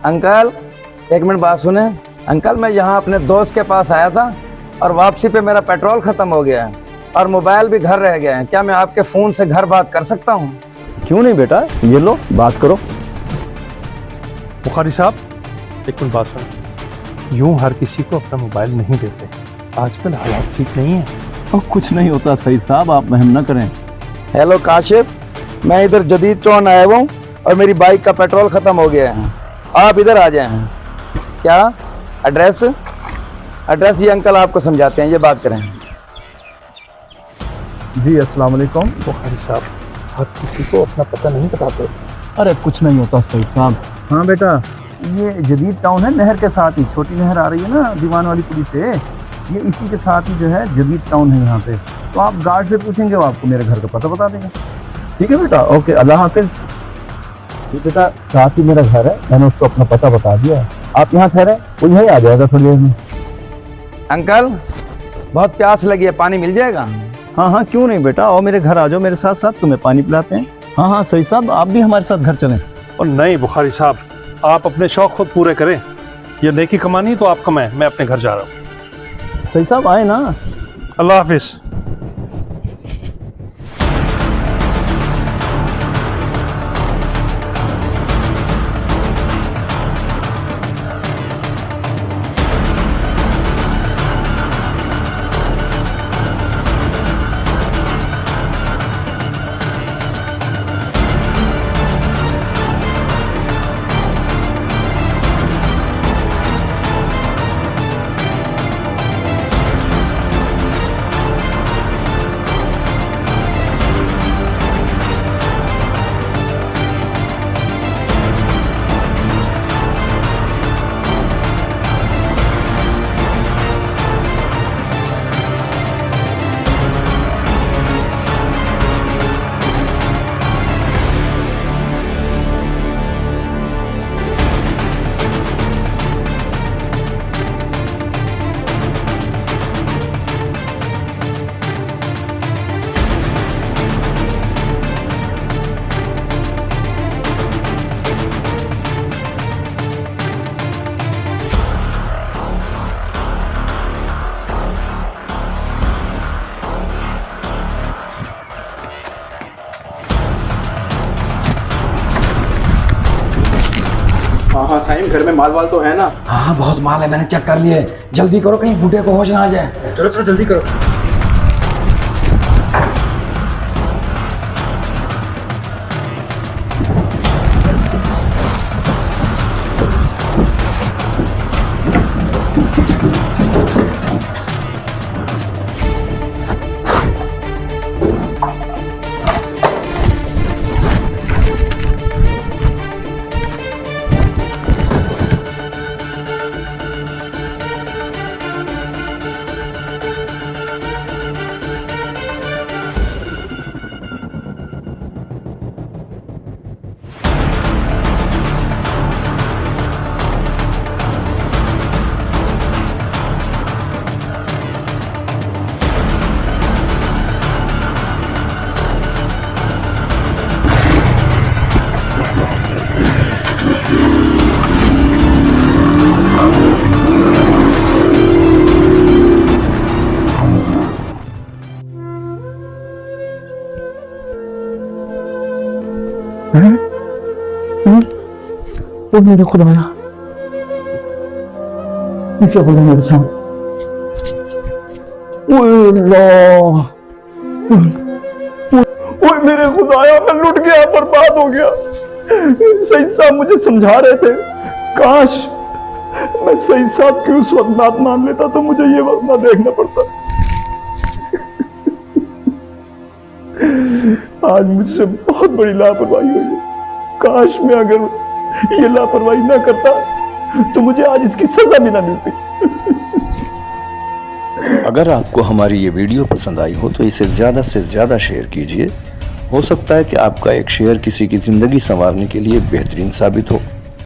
Uncle एक minute बात सुने। अंकल मैं यहाँ अपने दोस्त के पास आया था और वापसी पे मेरा पेट्रोल ख़त्म हो गया है और मोबाइल भी घर रह गया है। क्या मैं आपके फ़ोन से घर बात कर सकता हूँ? क्यों नहीं बेटा, ये लो बात करो। बुखारी साहब एक मिनट बात सुनो। यूं हर किसी को अपना मोबाइल नहीं देते, आजकल हालात ठीक नहीं है। और कुछ नहीं होता सईद साहब, आप वहम न करें। हेलो काशिफ, मैं इधर जदीद टाउन आया हुआ हूँ और मेरी बाइक का पेट्रोल ख़त्म हो गया है। आप इधर आ जाएं। क्या एड्रेस? एड्रेस ये अंकल आपको समझाते हैं, ये बात करें। जी अस्सलाम वालेकुम। बुखारी साहब हर किसी को अपना पता नहीं बताते। अरे कुछ नहीं होता सईद साहब। हाँ बेटा, ये जदीद टाउन है, नहर के साथ ही छोटी नहर आ रही है ना दीवान वाली पुली से, ये इसी के साथ ही जो है जदीद टाउन है यहाँ पे। तो आप गार्ड से पूछेंगे, वो आपको मेरे घर का पता बता देगा। ठीक है बेटा, ओके, अल्लाह हाफिज़। ये बेटा साथ ही मेरा घर है, मैंने उसको अपना पता बता दिया है। आप यहाँ ठहरे, वो यहीं आ जाएगा थोड़ी देर में। अंकल बहुत प्यास लगी है, पानी मिल जाएगा? हाँ हाँ क्यों नहीं बेटा, और मेरे घर आ जाओ, मेरे साथ साथ तुम्हें पानी पिलाते हैं। हाँ हाँ सही साहब, आप भी हमारे साथ घर चलें। और नहीं बुखारी साहब, आप अपने शौक खुद पूरे करें। ये नेकी कमानी तो आप कमाएं, मैं अपने घर जा रहा हूँ। सही साहब आए ना। अल्लाह हाफिज़। हाँ साईं, घर में माल वाल तो है ना? हाँ बहुत माल है, मैंने चेक कर लिया है। जल्दी करो कहीं बूढ़े को होश ना आ जाए। चलो चलो जल्दी करो। ओ मेरे खुदाया, ये क्या बोला मेरे साथ? ओए मेरे खुदाया, मैं लुट गया, बर्बाद हो गया। सईद साहब मुझे समझा रहे थे, काश मैं सईद साहब की उस वक्त बात मान लेता तो मुझे ये वक्त ना देखना पड़ता। आज मुझसे बहुत बड़ी लापरवाही हुई है। काश मैं अगर ये लापरवाही ना करता तो मुझे आज इसकी सजा भी ना मिलती। अगर आपको हमारी ये वीडियो पसंद आई हो तो इसे ज़्यादा से ज़्यादा शेयर कीजिए। हो सकता है कि आपका एक शेयर किसी की ज़िंदगी संवारने के लिए बेहतरीन साबित हो।